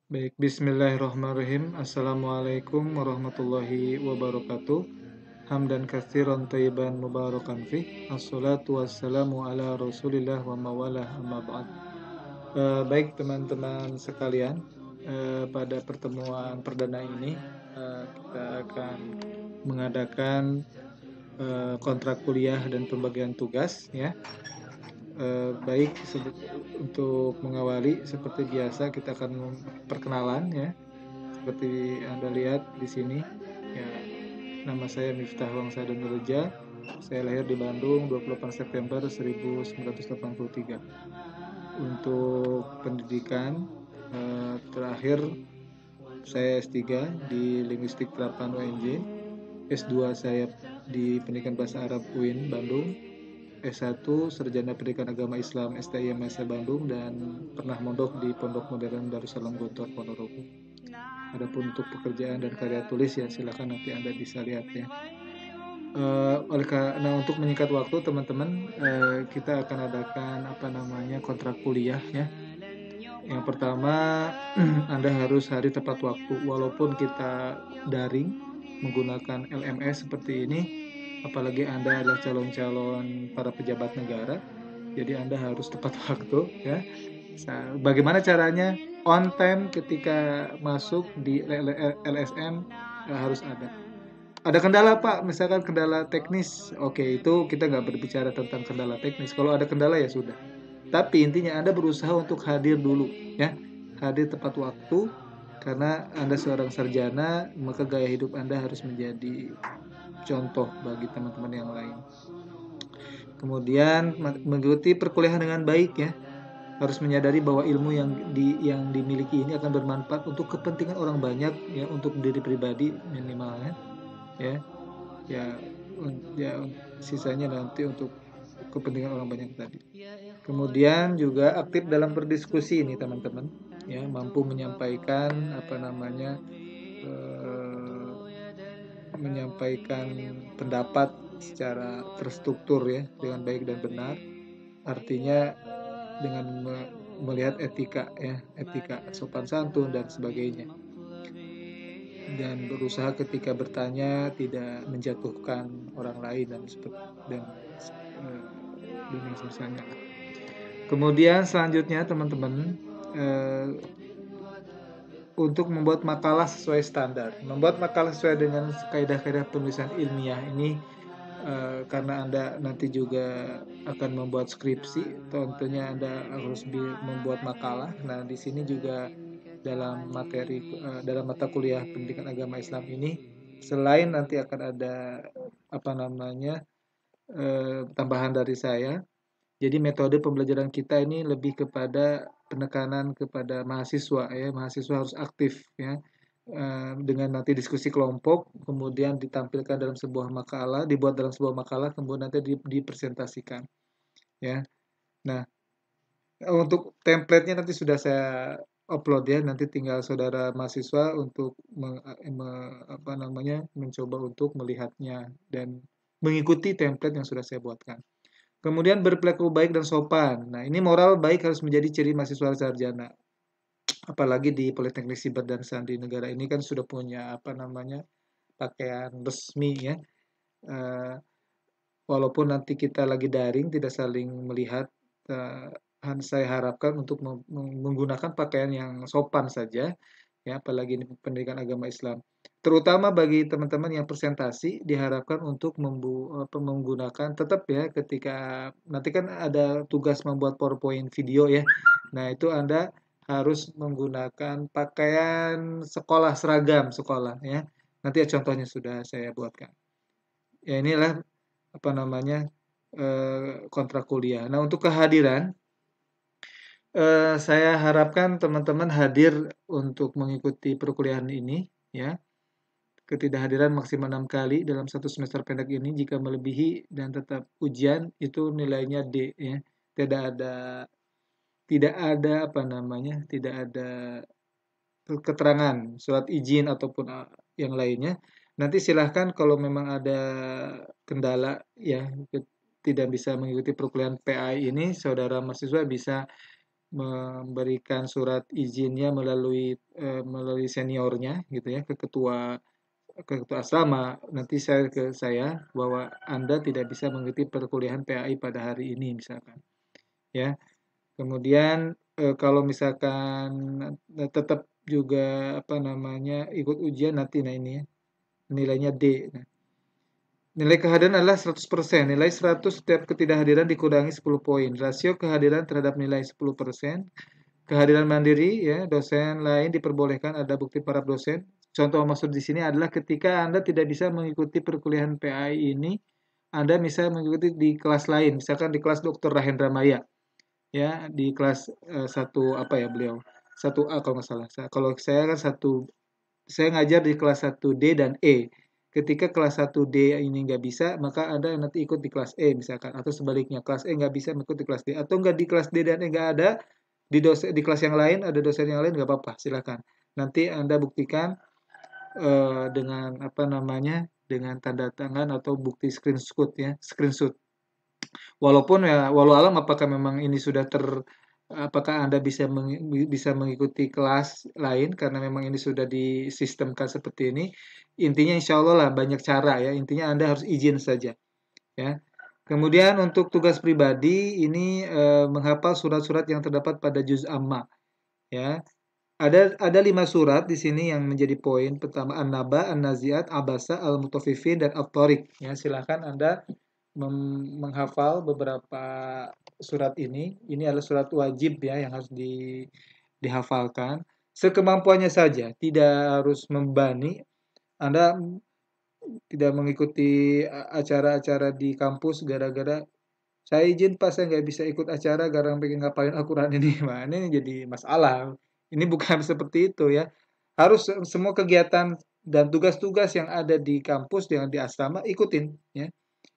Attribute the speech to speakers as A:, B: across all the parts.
A: Baik, bismillahirrahmanirrahim. Assalamualaikum warahmatullahi wabarakatuh. Hamdan katsiran thayyiban mubarakan fih. Assalatu wassalamu ala Rasulillah wa mawalah amma ba'd. Baik teman-teman sekalian, pada pertemuan perdana ini kita akan mengadakan kontrak kuliah dan pembagian tugas ya. Baik, untuk mengawali seperti biasa kita akan perkenalan ya. Seperti Anda lihat di sini, ya, nama saya Miftah Wangsa Danureja. Saya lahir di Bandung 28 September 1983. Untuk pendidikan terakhir saya S3 di Linguistik Terapan UNJ. S2 saya di Pendidikan Bahasa Arab UIN Bandung. S1 Sarjana Pendidikan Agama Islam STIMS Bandung dan pernah mondok di Pondok Modern Darussalam Gontor Ponorogo. Adapun untuk pekerjaan dan karya tulis ya silakan nanti Anda bisa lihat ya. Nah untuk menyingkat waktu teman-teman, kita akan adakan kontrak kuliah ya. Yang pertama Anda harus hari tepat waktu walaupun kita daring menggunakan LMS seperti ini, apalagi Anda adalah calon-calon para pejabat negara, jadi Anda harus tepat waktu ya. Bagaimana caranya? On time ketika masuk di LSM harus ada. Ada kendala Pak, misalkan kendala teknis. Oke, itu kita nggak berbicara tentang kendala teknis. Kalau ada kendala ya sudah. Tapi intinya Anda berusaha untuk hadir dulu ya. Hadir tepat waktu karena Anda seorang sarjana, maka gaya hidup Anda harus menjadi contoh bagi teman-teman yang lain. Kemudian mengikuti perkuliahan dengan baik ya. Harus menyadari bahwa ilmu yang dimiliki ini akan bermanfaat untuk kepentingan orang banyak ya, untuk diri pribadi minimalnya ya. Ya, ya sisanya nanti untuk kepentingan orang banyak tadi. Kemudian juga aktif dalam berdiskusi ini teman-teman ya, mampu menyampaikan eh, menyampaikan pendapat secara terstruktur ya, dengan baik dan benar. Artinya dengan melihat etika ya, etika sopan santun dan sebagainya. Dan berusaha ketika bertanya tidak menjatuhkan orang lain dan sisanya. Kemudian selanjutnya teman-teman, eh, untuk membuat makalah sesuai standar, membuat makalah sesuai dengan kaidah-kaidah penulisan ilmiah ini, karena Anda nanti juga akan membuat skripsi, tentunya Anda harus membuat makalah. Nah, di sini juga dalam dalam mata kuliah pendidikan agama Islam ini, selain nanti akan ada tambahan dari saya, jadi metode pembelajaran kita ini lebih kepada penekanan kepada mahasiswa ya, mahasiswa harus aktif ya. Dengan nanti diskusi kelompok, kemudian ditampilkan dalam sebuah makalah, dibuat dalam sebuah makalah, kemudian nanti dipresentasikan ya. Nah, untuk template-nya nanti sudah saya upload ya, nanti tinggal saudara mahasiswa untuk mencoba untuk melihatnya dan mengikuti template yang sudah saya buatkan. Kemudian berperilaku baik dan sopan. Nah, ini moral baik harus menjadi ciri mahasiswa sarjana. Apalagi di Politeknik Siber dan Sandi Negara ini kan sudah punya pakaian resmi ya. Eh, Walaupun nanti kita lagi daring tidak saling melihat, eh, saya harapkan untuk menggunakan pakaian yang sopan saja ya, apalagi ini pendidikan agama Islam. Terutama bagi teman-teman yang presentasi diharapkan untuk menggunakan tetap ya, ketika nanti kan ada tugas membuat PowerPoint video ya. Nah, itu Anda harus menggunakan pakaian sekolah, seragam sekolah ya. Nanti ya contohnya sudah saya buatkan. Ya inilah kontrak kuliah. Nah, untuk kehadiran, saya harapkan teman-teman hadir untuk mengikuti perkuliahan ini ya. Ketidakhadiran maksimal 6 kali dalam satu semester pendek ini. Jika melebihi dan tetap ujian itu nilainya D ya. Tidak ada tidak ada tidak ada keterangan surat izin ataupun yang lainnya. Nanti silahkan kalau memang ada kendala ya, tidak bisa mengikuti perkuliahan PAI ini, saudara mahasiswa bisa memberikan surat izinnya melalui seniornya gitu ya ke ketua asrama. Nanti saya ke saya bahwa Anda tidak bisa mengikuti perkuliahan PAI pada hari ini misalkan ya. Kemudian kalau misalkan tetap juga apa namanya ikut ujian nanti, nah ini ya nilainya D. Nah, nilai kehadiran adalah 100%. Nilai 100 setiap ketidakhadiran dikurangi 10 poin. Rasio kehadiran terhadap nilai 10%. Kehadiran mandiri ya, dosen lain diperbolehkan ada bukti para dosen. Contoh maksud di sini adalah ketika Anda tidak bisa mengikuti perkuliahan PAI ini, Anda bisa mengikuti di kelas lain, misalkan di kelas Dr. Rahendra Maya ya, di kelas 1 apa ya beliau? 1A kalau nggak salah. Kalau saya kan saya ngajar di kelas 1D dan E. Ketika kelas 1D ini nggak bisa, maka Anda nanti ikut di kelas E misalkan. Atau sebaliknya, kelas E nggak bisa mengikuti kelas D. Atau nggak di kelas D dan E nggak ada, di kelas yang lain, ada dosen yang lain, nggak apa-apa, silakan. Nanti Anda buktikan dengan apa namanya, dengan tanda tangan atau bukti screenshot ya, screenshot. Walaupun ya, walau alam apakah memang ini apakah Anda bisa mengikuti kelas lain karena memang ini sudah disistemkan seperti ini. Intinya insya Allah lah banyak cara ya. Intinya Anda harus izin saja ya. Kemudian untuk tugas pribadi ini menghafal surat-surat yang terdapat pada juz amma ya. Ada 5 surat di sini yang menjadi poin. Pertama An-Naba, An-Nazi'at, Abasa, Al-Mutaffifin dan At-Tariq. Ya, silakan Anda menghafal beberapa surat ini. Ini adalah surat wajib ya yang harus dihafalkan. Sekemampuannya saja, tidak harus membani. Anda tidak mengikuti acara-acara di kampus gara-gara saya izin Pak, saya nggak bisa ikut acara gara pengen ngapalin Al-Quran ini. Wah, ini jadi masalah. Ini bukan seperti itu ya. Harus semua kegiatan dan tugas-tugas yang ada di kampus, yang di asrama, ikutin ya.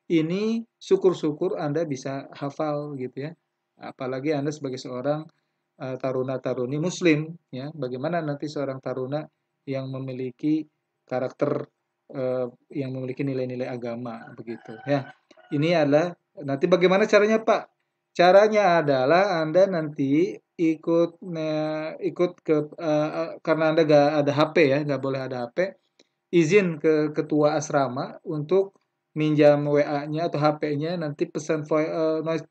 A: Ini syukur-syukur Anda bisa hafal gitu ya. Apalagi Anda sebagai seorang taruna-taruni muslim ya. Bagaimana nanti seorang taruna yang memiliki karakter yang memiliki nilai-nilai agama begitu ya. Ini adalah nanti bagaimana caranya Pak? Caranya adalah Anda nanti ikut ke karena Anda nggak ada HP ya, nggak boleh ada HP, izin ke ketua asrama untuk minjam WA-nya atau HP-nya, nanti pesan noise,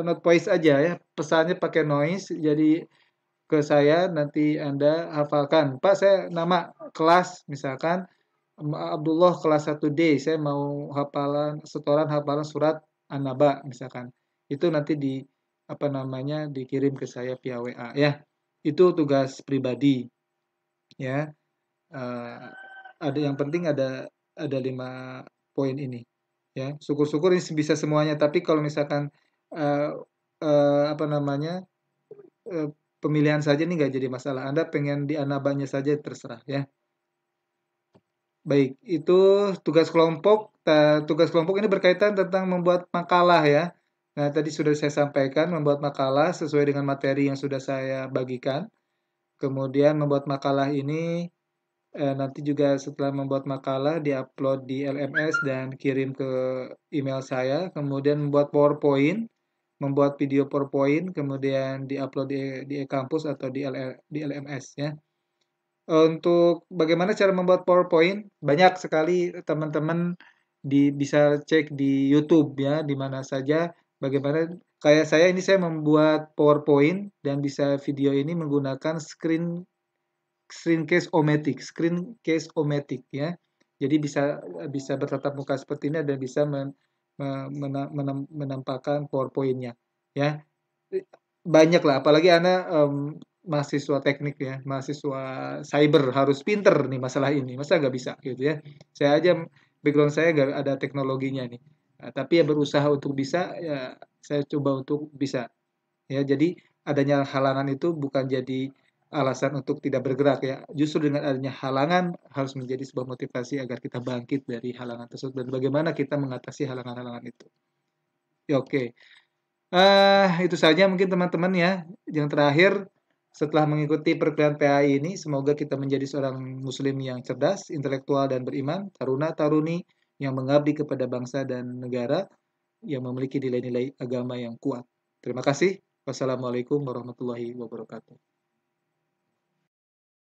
A: not voice aja ya, pesannya pakai noise, jadi ke saya nanti Anda hafalkan. Pak, saya nama kelas misalkan Abdullah kelas 1D, saya mau setoran hafalan surat An-Naba misalkan. Itu nanti apa namanya dikirim ke saya via WA ya. Itu tugas pribadi ya. Ada yang penting ada 5 poin ini ya. Syukur-syukur ini bisa semuanya, tapi kalau misalkan eh, apa namanya eh, pemilihan saja ini nggak jadi masalah. Anda pengen di anabanya saja terserah ya. Baik, itu tugas kelompok. Tugas kelompok ini berkaitan tentang membuat makalah ya. Nah, tadi sudah saya sampaikan membuat makalah sesuai dengan materi yang sudah saya bagikan. Kemudian membuat makalah ini nanti juga setelah membuat makalah diupload di LMS dan kirim ke email saya. Kemudian membuat PowerPoint, membuat video PowerPoint, kemudian diupload di e-kampus atau di LMS ya. Untuk bagaimana cara membuat PowerPoint, banyak sekali teman-teman bisa cek di YouTube ya, di mana saja bagaimana kayak saya membuat PowerPoint dan bisa video ini menggunakan screen case o-matic ya. Jadi bisa bisa bertatap muka seperti ini dan bisa menampakkan PowerPoint-nya ya. Banyak lah, apalagi Anda mahasiswa teknik ya, mahasiswa cyber harus pinter nih masalah ini, masa nggak bisa gitu ya. Saya aja background saya nggak ada teknologinya nih. Nah, tapi ya berusaha untuk bisa ya, saya coba untuk bisa ya. Jadi adanya halangan itu bukan jadi alasan untuk tidak bergerak ya. Justru dengan adanya halangan harus menjadi sebuah motivasi agar kita bangkit dari halangan tersebut dan bagaimana kita mengatasi halangan-halangan itu. Ya, oke. Itu saja mungkin teman-teman ya. Yang terakhir, setelah mengikuti perkuliahan PAI ini, semoga kita menjadi seorang muslim yang cerdas, intelektual dan beriman, taruna-taruni yang mengabdi kepada bangsa dan negara, yang memiliki nilai-nilai agama yang kuat. Terima kasih. Wassalamualaikum warahmatullahi wabarakatuh.